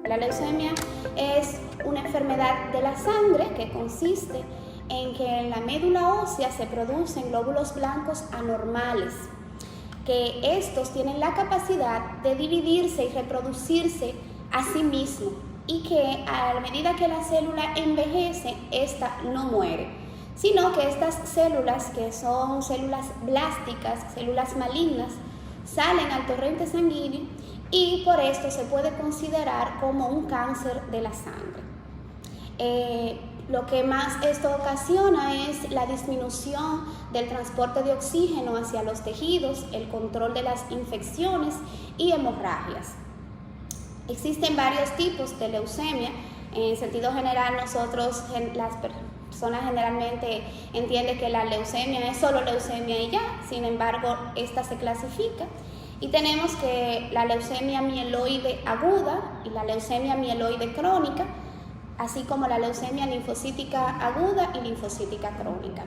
La leucemia es una enfermedad de la sangre que consiste en que en la médula ósea se producen glóbulos blancos anormales, que estos tienen la capacidad de dividirse y reproducirse a sí mismos y que a medida que la célula envejece, esta no muere, sino que estas células, que son células blásticas, células malignas, salen al torrente sanguíneo y por esto se puede considerar como un cáncer de la sangre. Lo que más esto ocasiona es la disminución del transporte de oxígeno hacia los tejidos, el control de las infecciones y hemorragias. Existen varios tipos de leucemia. En sentido general, nosotros, las personas generalmente entienden que la leucemia es solo leucemia y ya. Sin embargo, esta se clasifica. Y tenemos que la leucemia mieloide aguda y la leucemia mieloide crónica, así como la leucemia linfocítica aguda y linfocítica crónica.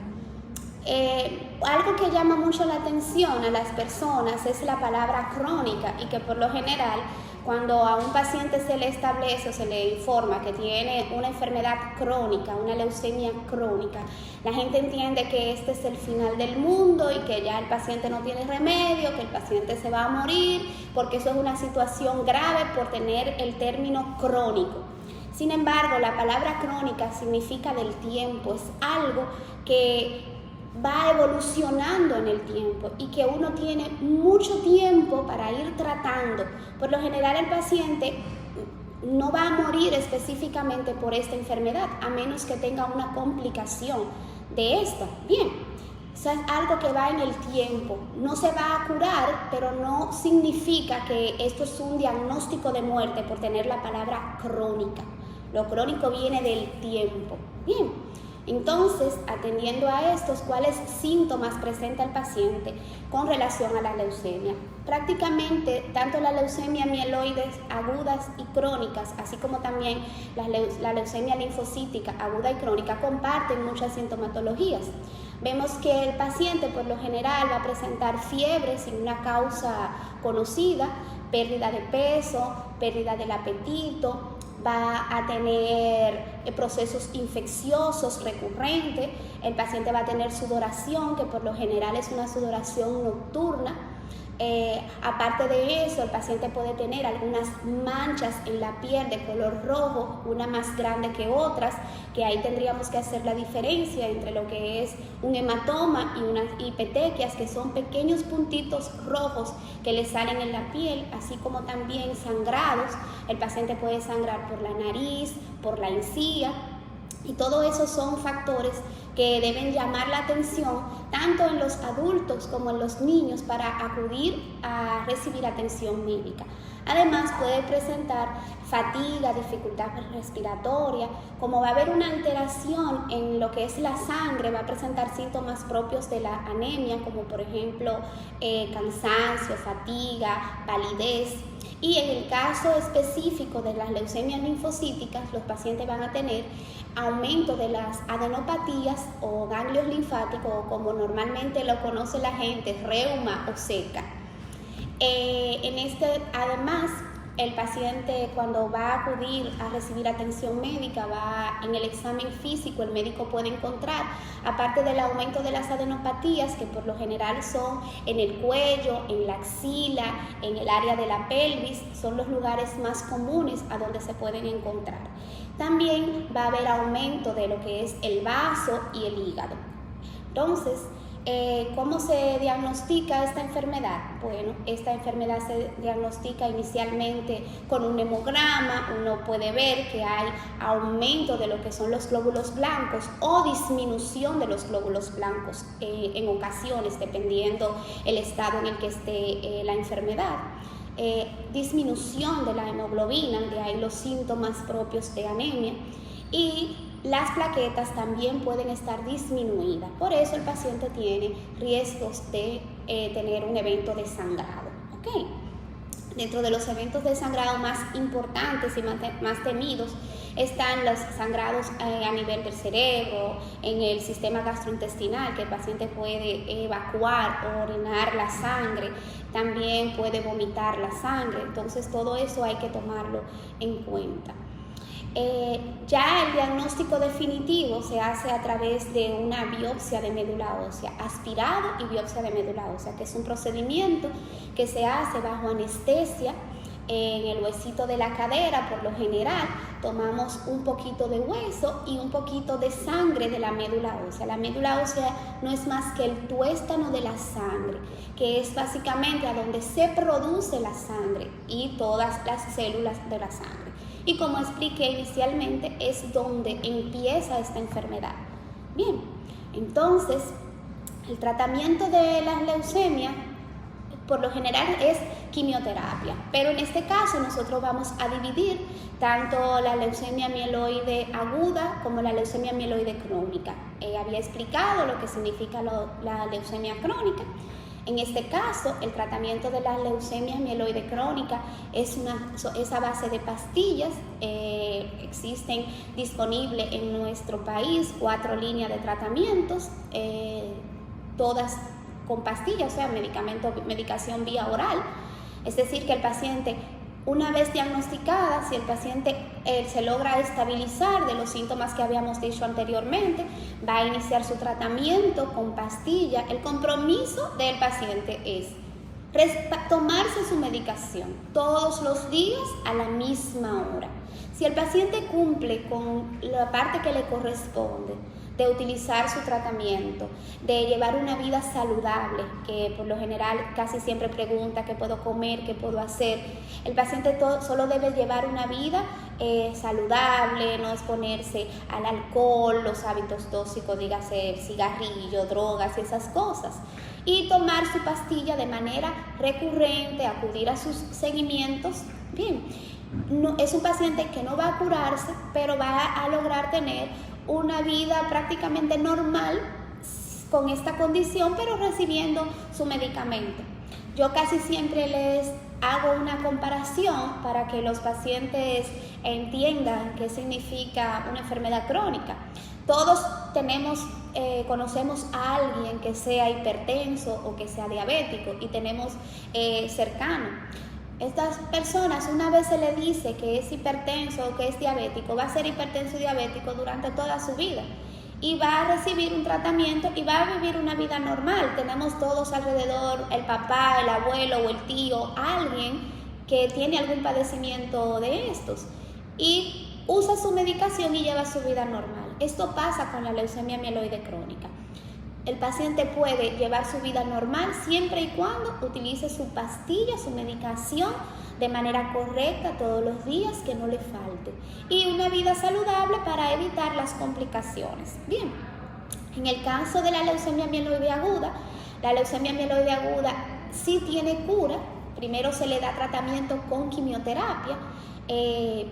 Algo que llama mucho la atención a las personas es la palabra crónica, y que por lo general, cuando a un paciente se le establece o se le informa que tiene una enfermedad crónica, una leucemia crónica, la gente entiende que este es el final del mundo y que ya el paciente no tiene remedio, que el paciente se va a morir, porque eso es una situación grave por tener el término crónico. Sin embargo, la palabra crónica significa del tiempo, es algo que va evolucionando en el tiempo y que uno tiene mucho tiempo para ir tratando. Por lo general, el paciente no va a morir específicamente por esta enfermedad, a menos que tenga una complicación de esta. Bien, eso es algo que va en el tiempo. No se va a curar, pero no significa que esto es un diagnóstico de muerte por tener la palabra crónica. Lo crónico viene del tiempo. Bien, entonces, atendiendo a estos, ¿cuáles síntomas presenta el paciente con relación a la leucemia? Prácticamente, tanto la leucemia mieloides agudas y crónicas, así como también la leucemia linfocítica aguda y crónica, comparten muchas sintomatologías. Vemos que el paciente por lo general va a presentar fiebre sin una causa conocida, pérdida de peso, pérdida del apetito, va a tener procesos infecciosos recurrentes, el paciente va a tener sudoración, que por lo general es una sudoración nocturna. Aparte de eso, el paciente puede tener algunas manchas en la piel de color rojo, una más grande que otras, que ahí tendríamos que hacer la diferencia entre lo que es un hematoma y unas petequias, que son pequeños puntitos rojos que le salen en la piel, así como también sangrados. El paciente puede sangrar por la nariz, por la encía, y todo eso son factores que deben llamar la atención tanto en los adultos como en los niños para acudir a recibir atención médica. Además, puede presentar fatiga, dificultad respiratoria. Como va a haber una alteración en lo que es la sangre, va a presentar síntomas propios de la anemia, como por ejemplo cansancio, fatiga, palidez. Y en el caso específico de las leucemias linfocíticas, los pacientes van a tener aumento de las adenopatías o ganglios linfáticos, o como normalmente lo conoce la gente, reuma o seca. Además, el paciente, cuando va a acudir a recibir atención médica, en el examen físico, el médico puede encontrar, aparte del aumento de las adenopatías, que por lo general son en el cuello, en la axila, en el área de la pelvis, son los lugares más comunes a donde se pueden encontrar. También va a haber aumento de lo que es el vaso y el hígado. Entonces, ¿cómo se diagnostica esta enfermedad? Bueno, esta enfermedad se diagnostica inicialmente con un hemograma. Uno puede ver que hay aumento de lo que son los glóbulos blancos o disminución de los glóbulos blancos en ocasiones, dependiendo el estado en el que esté la enfermedad. Disminución de la hemoglobina, de ahí los síntomas propios de anemia, y las plaquetas también pueden estar disminuidas. Por eso el paciente tiene riesgos de tener un evento de sangrado. Dentro de los eventos de sangrado más importantes y más temidos Están los sangrados a nivel del cerebro, en el sistema gastrointestinal, que el paciente puede evacuar o orinar la sangre, también puede vomitar la sangre. Entonces todo eso hay que tomarlo en cuenta. Ya el diagnóstico definitivo se hace a través de una biopsia de médula ósea, aspirado y biopsia de médula ósea, que es un procedimiento que se hace bajo anestesia en el huesito de la cadera. Por lo general tomamos un poquito de hueso y un poquito de sangre de la médula ósea. La médula ósea no es más que el tuéstano de la sangre, que es básicamente a donde se produce la sangre y todas las células de la sangre. Y como expliqué inicialmente, es donde empieza esta enfermedad. Bien, entonces el tratamiento de la leucemia por lo general es quimioterapia, pero en este caso nosotros vamos a dividir tanto la leucemia mieloide aguda como la leucemia mieloide crónica. Había explicado lo que significa la leucemia crónica. En este caso, el tratamiento de la leucemia mieloide crónica es a base de pastillas. Existen disponibles en nuestro país 4 líneas de tratamientos, todas con pastillas, o sea, medicación vía oral. Es decir, que el paciente, una vez diagnosticada, si el paciente se logra estabilizar de los síntomas que habíamos dicho anteriormente, va a iniciar su tratamiento con pastilla. El compromiso del paciente es tomarse su medicación todos los días a la misma hora. Si el paciente cumple con la parte que le corresponde, de utilizar su tratamiento, de llevar una vida saludable, que por lo general casi siempre pregunta qué puedo comer, qué puedo hacer. El paciente solo debe llevar una vida saludable, no exponerse al alcohol, los hábitos tóxicos, dígase cigarrillo, drogas y esas cosas. Y tomar su pastilla de manera recurrente, acudir a sus seguimientos. Bien, no, es un paciente que no va a curarse, pero va a lograr tener una vida prácticamente normal con esta condición, pero recibiendo su medicamento. Yo casi siempre les hago una comparación para que los pacientes entiendan qué significa una enfermedad crónica. Todos conocemos a alguien que sea hipertenso o que sea diabético y tenemos cercano. Estas personas, una vez se le dice que es hipertenso o que es diabético, va a ser hipertenso y diabético durante toda su vida y va a recibir un tratamiento y va a vivir una vida normal. Tenemos todos alrededor el papá, el abuelo o el tío, alguien que tiene algún padecimiento de estos y usa su medicación y lleva su vida normal. Esto pasa con la leucemia mieloide crónica. El paciente puede llevar su vida normal siempre y cuando utilice su pastilla, su medicación de manera correcta todos los días, que no le falte. Y una vida saludable para evitar las complicaciones. Bien, en el caso de la leucemia mieloide aguda sí tiene cura. Primero se le da tratamiento con quimioterapia. El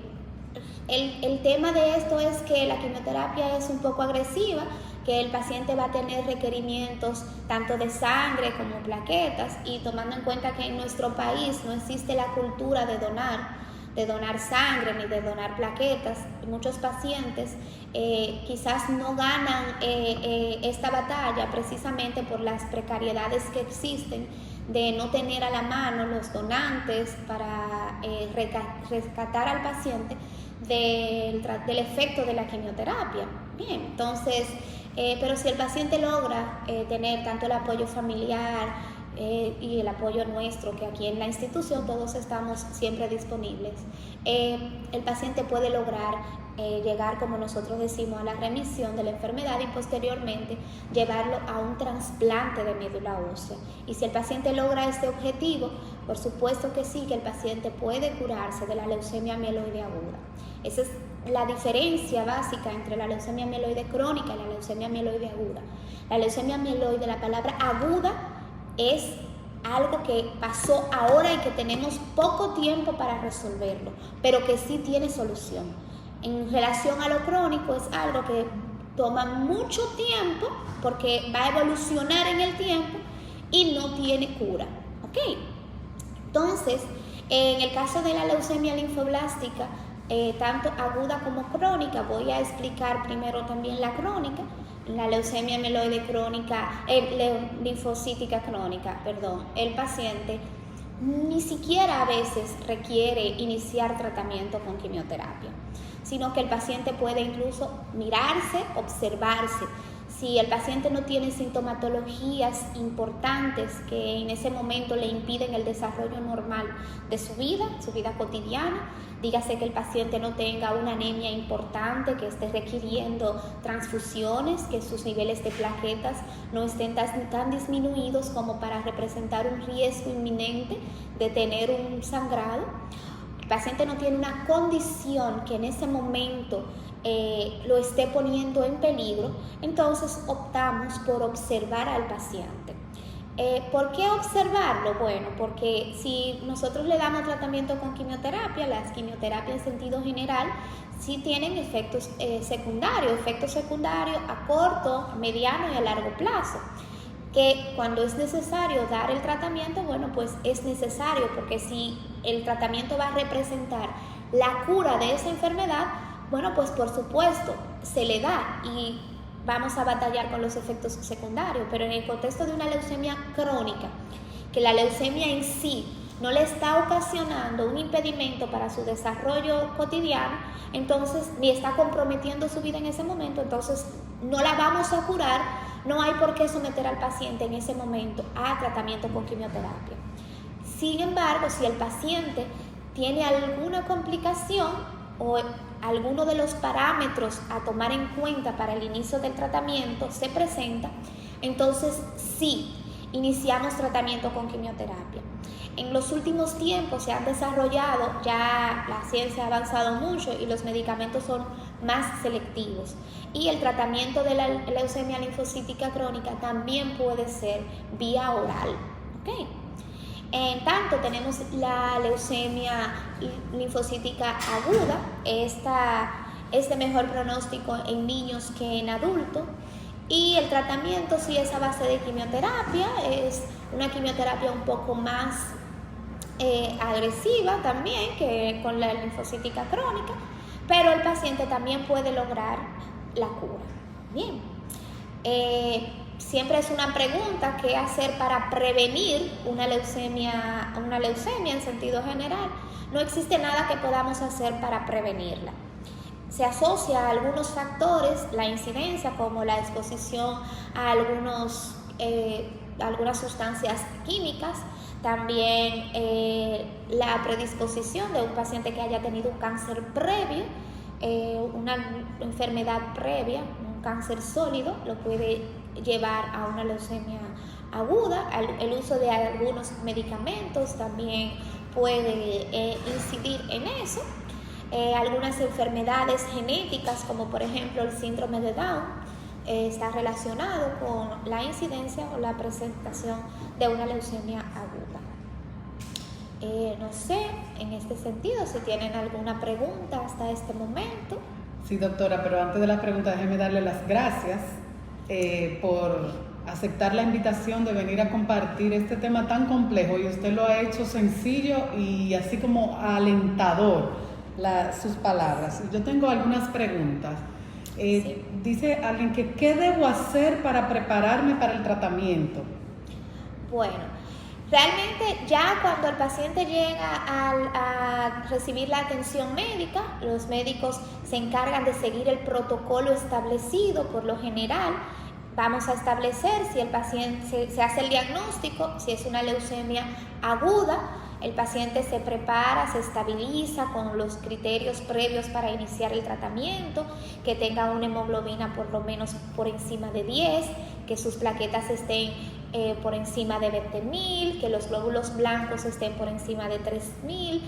tema de esto es que la quimioterapia es un poco agresiva, que el paciente va a tener requerimientos tanto de sangre como plaquetas, y tomando en cuenta que en nuestro país no existe la cultura de donar sangre ni de donar plaquetas, muchos pacientes quizás no ganan esta batalla precisamente por las precariedades que existen de no tener a la mano los donantes para rescatar al paciente del efecto de la quimioterapia. Bien, entonces, pero si el paciente logra tener tanto el apoyo familiar y el apoyo nuestro, que aquí en la institución todos estamos siempre disponibles, el paciente puede lograr llegar, como nosotros decimos, a la remisión de la enfermedad y posteriormente llevarlo a un trasplante de médula ósea. Y si el paciente logra este objetivo, por supuesto que sí, que el paciente puede curarse de la leucemia mieloide aguda. Esa es la diferencia básica entre la leucemia mieloide crónica y la leucemia mieloide aguda. La leucemia mieloide, la palabra aguda, es algo que pasó ahora y que tenemos poco tiempo para resolverlo, pero que sí tiene solución. En relación a lo crónico, es algo que toma mucho tiempo porque va a evolucionar en el tiempo y no tiene cura. ¿Ok? Entonces, en el caso de la leucemia linfoblástica, tanto aguda como crónica. Voy a explicar primero también la crónica. La leucemia amiloide crónica, linfocítica crónica, el paciente ni siquiera a veces requiere iniciar tratamiento con quimioterapia, sino que el paciente puede incluso mirarse, observarse. Si el paciente no tiene sintomatologías importantes que en ese momento le impiden el desarrollo normal de su vida cotidiana, dígase que el paciente no tenga una anemia importante, que esté requiriendo transfusiones, que sus niveles de plaquetas no estén tan disminuidos como para representar un riesgo inminente de tener un sangrado. El paciente no tiene una condición que en ese momento lo esté poniendo en peligro, entonces optamos por observar al paciente. ¿Por qué observarlo? Bueno, porque si nosotros le damos tratamiento con quimioterapia, las quimioterapias en sentido general sí tienen efectos secundarios a corto, mediano y a largo plazo, que cuando es necesario dar el tratamiento, bueno, pues es necesario, porque si el tratamiento va a representar la cura de esa enfermedad, bueno, pues por supuesto se le da y vamos a batallar con los efectos secundarios. Pero en el contexto de una leucemia crónica, que la leucemia en sí no le está ocasionando un impedimento para su desarrollo cotidiano, entonces ni está comprometiendo su vida en ese momento, entonces no la vamos a curar, no hay por qué someter al paciente en ese momento a tratamiento con quimioterapia. Sin embargo, si el paciente tiene alguna complicación o alguno de los parámetros a tomar en cuenta para el inicio del tratamiento se presenta, entonces sí, iniciamos tratamiento con quimioterapia. En los últimos tiempos se han desarrollado, ya la ciencia ha avanzado mucho y los medicamentos son más selectivos. Y el tratamiento de la leucemia linfocítica crónica también puede ser vía oral. ¿Okay? En tanto, tenemos la leucemia linfocítica aguda. Esta es de mejor pronóstico en niños que en adultos. Y el tratamiento sí es a base de quimioterapia. Es una quimioterapia un poco más agresiva también que con la linfocítica crónica, pero el paciente también puede lograr la cura. Bien. Siempre es una pregunta: ¿qué hacer para prevenir una leucemia en sentido general? No existe nada que podamos hacer para prevenirla. Se asocia a algunos factores la incidencia, como la exposición a algunas sustancias químicas, también la predisposición de un paciente que haya tenido un cáncer previo, una enfermedad previa, un cáncer sólido, lo puede llevar a una leucemia aguda. El uso de algunos medicamentos también puede incidir en eso. Algunas enfermedades genéticas, como por ejemplo el síndrome de Down, está relacionado con la incidencia o la presentación de una leucemia aguda. No sé, en este sentido, si tienen alguna pregunta hasta este momento. Sí, doctora, pero antes de la pregunta, déjeme darle las gracias por aceptar la invitación de venir a compartir este tema tan complejo, y usted lo ha hecho sencillo y así como alentador sus palabras. Yo tengo algunas preguntas. Sí. Dice alguien que ¿qué debo hacer para prepararme para el tratamiento? Bueno, realmente ya cuando el paciente llega a recibir la atención médica, los médicos se encargan de seguir el protocolo establecido. Por lo general, vamos a establecer si el paciente se hace el diagnóstico, si es una leucemia aguda. El paciente se prepara, se estabiliza con los criterios previos para iniciar el tratamiento, que tenga una hemoglobina por lo menos por encima de 10, que sus plaquetas estén por encima de 20.000, que los glóbulos blancos estén por encima de 3.000.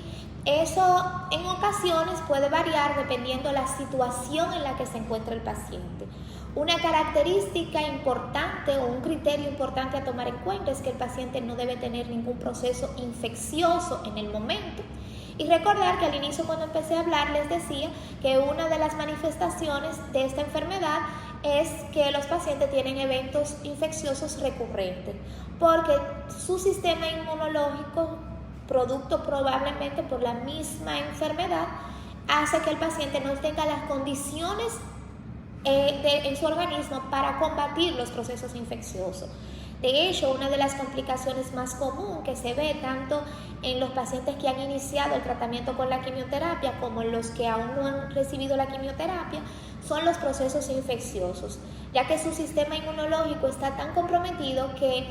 Eso en ocasiones puede variar dependiendo de la situación en la que se encuentra el paciente. Una característica importante o un criterio importante a tomar en cuenta es que el paciente no debe tener ningún proceso infeccioso en el momento. Y recordar que al inicio, cuando empecé a hablar, les decía que una de las manifestaciones de esta enfermedad es que los pacientes tienen eventos infecciosos recurrentes, porque su sistema inmunológico, producto probablemente por la misma enfermedad, hace que el paciente no tenga las condiciones en su organismo para combatir los procesos infecciosos. De hecho, una de las complicaciones más comunes que se ve tanto en los pacientes que han iniciado el tratamiento con la quimioterapia como en los que aún no han recibido la quimioterapia son los procesos infecciosos, ya que su sistema inmunológico está tan comprometido que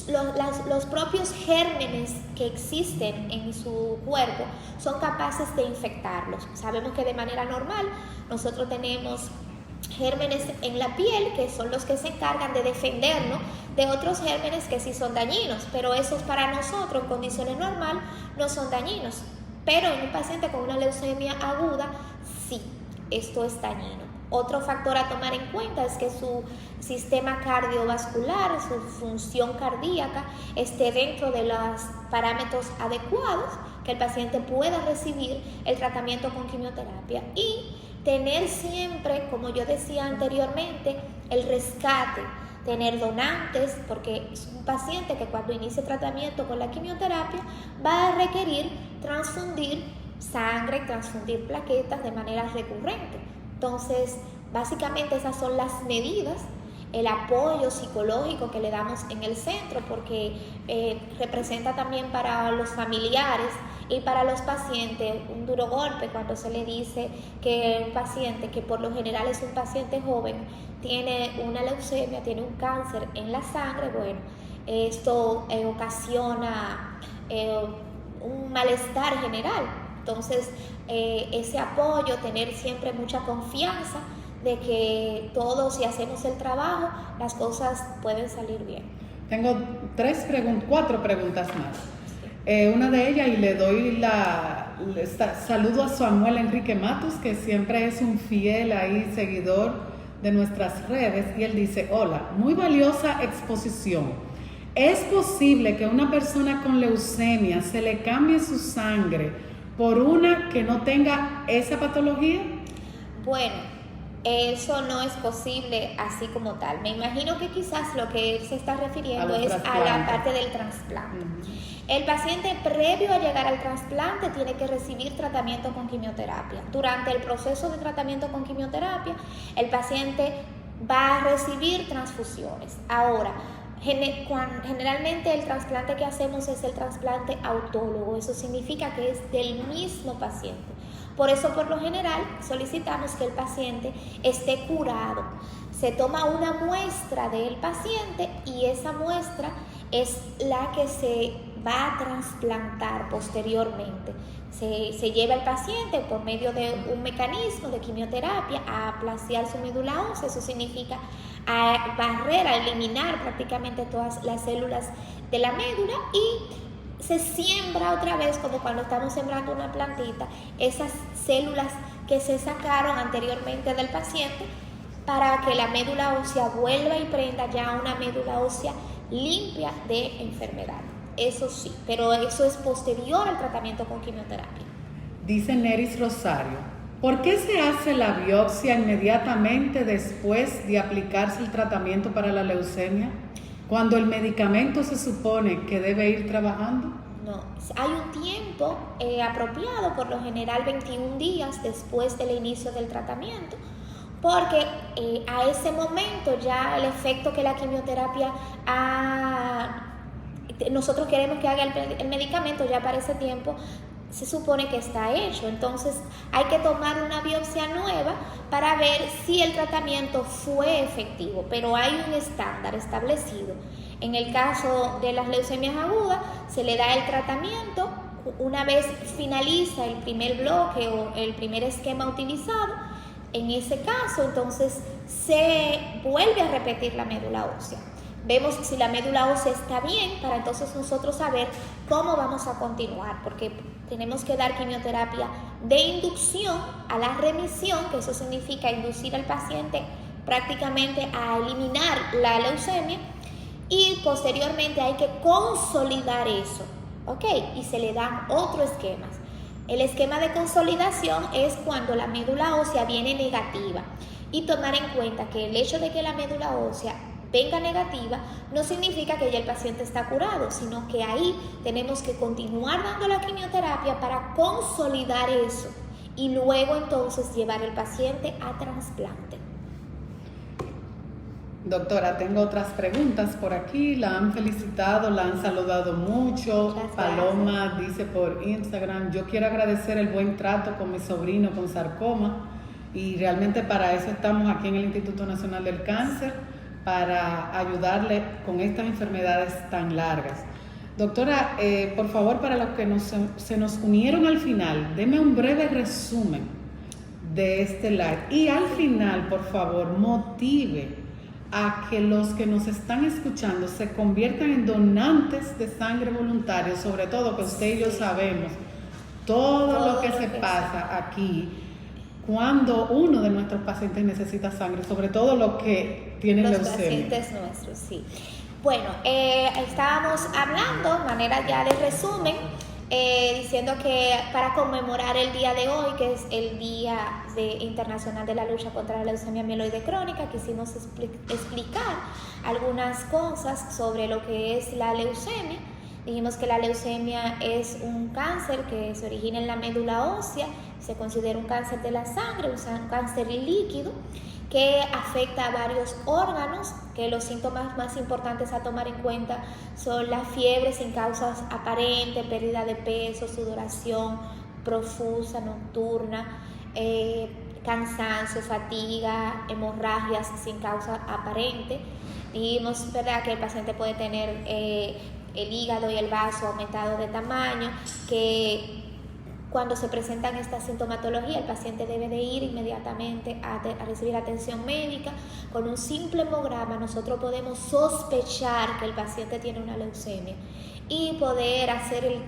los propios gérmenes que existen en su cuerpo son capaces de infectarlos. Sabemos que de manera normal nosotros tenemos gérmenes en la piel que son los que se encargan de defendernos de otros gérmenes que sí son dañinos, pero esos para nosotros en condiciones normales no son dañinos, pero en un paciente con una leucemia aguda sí, esto es dañino. Otro factor a tomar en cuenta es que su sistema cardiovascular, su función cardíaca esté dentro de los parámetros adecuados, que el paciente pueda recibir el tratamiento con quimioterapia y tener siempre, como yo decía anteriormente, el rescate, tener donantes, porque es un paciente que cuando inicie tratamiento con la quimioterapia va a requerir transfundir sangre, transfundir plaquetas de manera recurrente. Entonces, básicamente esas son las medidas, el apoyo psicológico que le damos en el centro, porque representa también para los familiares y para los pacientes un duro golpe cuando se le dice que un paciente, que por lo general es un paciente joven, tiene una leucemia, tiene un cáncer en la sangre. Bueno, esto ocasiona un malestar general. Entonces, ese apoyo, tener siempre mucha confianza de que todos, si hacemos el trabajo, las cosas pueden salir bien. Tengo 4 preguntas más. Una de ellas, y le doy saludo a Samuel Enrique Matos, que siempre es un fiel ahí seguidor de nuestras redes, y él dice: hola, muy valiosa exposición. ¿Es posible que una persona con leucemia se le cambie su sangre por una que no tenga esa patología? Bueno, eso no es posible así como tal. Me imagino que quizás lo que él se está refiriendo es a la parte del trasplante. El paciente, previo a llegar al trasplante, tiene que recibir tratamiento con quimioterapia. Durante el proceso de tratamiento con quimioterapia, el paciente va a recibir transfusiones. Ahora, generalmente el trasplante que hacemos es el trasplante autólogo. Eso significa que es del mismo paciente. Por eso, por lo general, solicitamos que el paciente esté curado. Se toma una muestra del paciente y esa muestra es la que se va a trasplantar posteriormente. Se lleva el paciente por medio de un mecanismo de quimioterapia a aplaciar su médula ósea. Eso significa a barrer, a eliminar prácticamente todas las células de la médula, y se siembra otra vez, como cuando estamos sembrando una plantita, esas células que se sacaron anteriormente del paciente, para que la médula ósea vuelva y prenda ya una médula ósea limpia de enfermedad. Eso sí, pero eso es posterior al tratamiento con quimioterapia. Dice Neris Rosario: ¿por qué se hace la biopsia inmediatamente después de aplicarse el tratamiento para la leucemia, cuando el medicamento se supone que debe ir trabajando? No, hay un tiempo apropiado, por lo general 21 días después del inicio del tratamiento, porque a ese momento ya el efecto que la quimioterapia nosotros queremos que haga el medicamento, ya para ese tiempo se supone que está hecho. Entonces hay que tomar una biopsia nueva para ver si el tratamiento fue efectivo, pero hay un estándar establecido. En el caso de las leucemias agudas, se le da el tratamiento. Una vez finaliza el primer bloque o el primer esquema utilizado, en ese caso entonces se vuelve a repetir la médula ósea. Vemos si la médula ósea está bien, para entonces nosotros saber cómo vamos a continuar, porque tenemos que dar quimioterapia de inducción a la remisión, que eso significa inducir al paciente prácticamente a eliminar la leucemia, y posteriormente hay que consolidar eso, ¿ok? Y se le dan otros esquemas. El esquema de consolidación es cuando la médula ósea viene negativa, y tomar en cuenta que el hecho de que la médula ósea venga negativa no significa que ya el paciente está curado, sino que ahí tenemos que continuar dando la quimioterapia para consolidar eso y luego entonces llevar el paciente a trasplante. Doctora, tengo otras preguntas por aquí. La han felicitado, la han saludado mucho. Muchas Paloma dice por Instagram: yo quiero agradecer el buen trato con mi sobrino con sarcoma, y realmente para eso estamos aquí en el Instituto Nacional del Cáncer, para ayudarle con estas enfermedades tan largas. Doctora, por favor, para los que se nos unieron al final, deme un breve resumen de este live, y al final, por favor, motive a que los que nos están escuchando se conviertan en donantes de sangre voluntarios, sobre todo que usted y yo sabemos todo lo que se pasa aquí cuando uno de nuestros pacientes necesita sangre, sobre todo los que tienen leucemia. Los pacientes nuestros, sí. Bueno, estábamos hablando, manera ya de resumen, diciendo que para conmemorar el día de hoy, que es el Día Internacional de la Lucha contra la Leucemia Mieloide Crónica, quisimos explicar algunas cosas sobre lo que es la leucemia. Dijimos que la leucemia es un cáncer que se origina en la médula ósea, se considera un cáncer de la sangre, un cáncer líquido, que afecta a varios órganos, que los síntomas más importantes a tomar en cuenta son la fiebre sin causas aparentes, pérdida de peso, sudoración profusa, nocturna, cansancio, fatiga, hemorragias sin causa aparente. Dijimos, ¿verdad?, que el paciente puede tener el hígado y el vaso aumentado de tamaño, que cuando se presentan esta sintomatología, el paciente debe de ir inmediatamente a recibir atención médica. Con un simple hemograma nosotros podemos sospechar que el paciente tiene una leucemia y poder hacer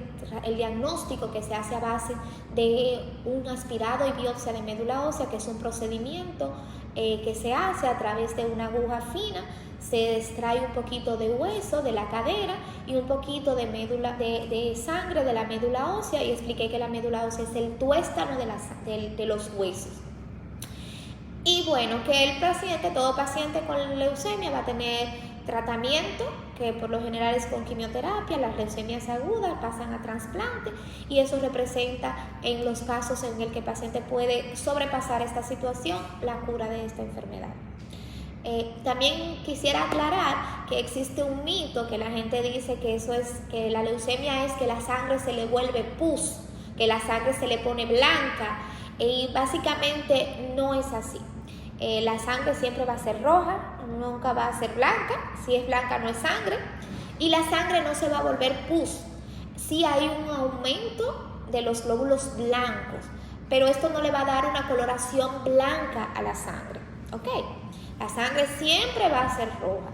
el diagnóstico, que se hace a base de un aspirado y biopsia de médula ósea, que es un procedimiento que se hace a través de una aguja fina. Se extrae un poquito de hueso de la cadera y un poquito de de sangre de la médula ósea, y expliqué que la médula ósea es el tuéstano de los huesos. Y bueno, que el paciente, todo paciente con leucemia va a tener tratamiento, que por lo general es con quimioterapia. Las leucemias agudas pasan a trasplante, y eso representa, en los casos en el que el paciente puede sobrepasar esta situación, la cura de esta enfermedad. También quisiera aclarar que existe un mito que la gente dice que la leucemia es que la sangre se le vuelve pus, que la sangre se le pone blanca, y básicamente no es así. La sangre siempre va a ser roja, nunca va a ser blanca. Si es blanca no es sangre, y la sangre no se va a volver pus. Sí hay un aumento de los glóbulos blancos, pero esto no le va a dar una coloración blanca a la sangre, ¿ok? La sangre siempre va a ser roja.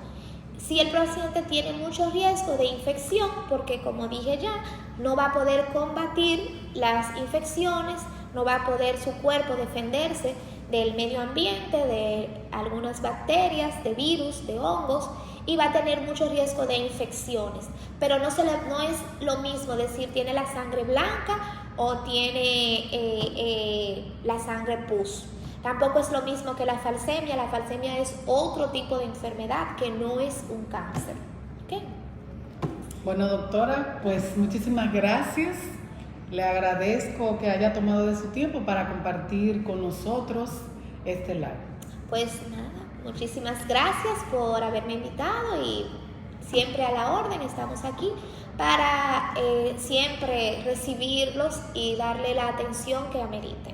Si el paciente tiene mucho riesgo de infección, porque como dije ya, no va a poder combatir las infecciones, no va a poder su cuerpo defenderse del medio ambiente, de algunas bacterias, de virus, de hongos, y va a tener mucho riesgo de infecciones. Pero no es lo mismo decir tiene la sangre blanca o tiene la sangre pus. Tampoco es lo mismo que la falsemia. La falsemia es otro tipo de enfermedad que no es un cáncer. ¿Okay? Bueno, doctora, pues muchísimas gracias. Le agradezco que haya tomado de su tiempo para compartir con nosotros este live. Pues nada, muchísimas gracias por haberme invitado, y siempre a la orden. Estamos aquí para siempre recibirlos y darle la atención que ameriten.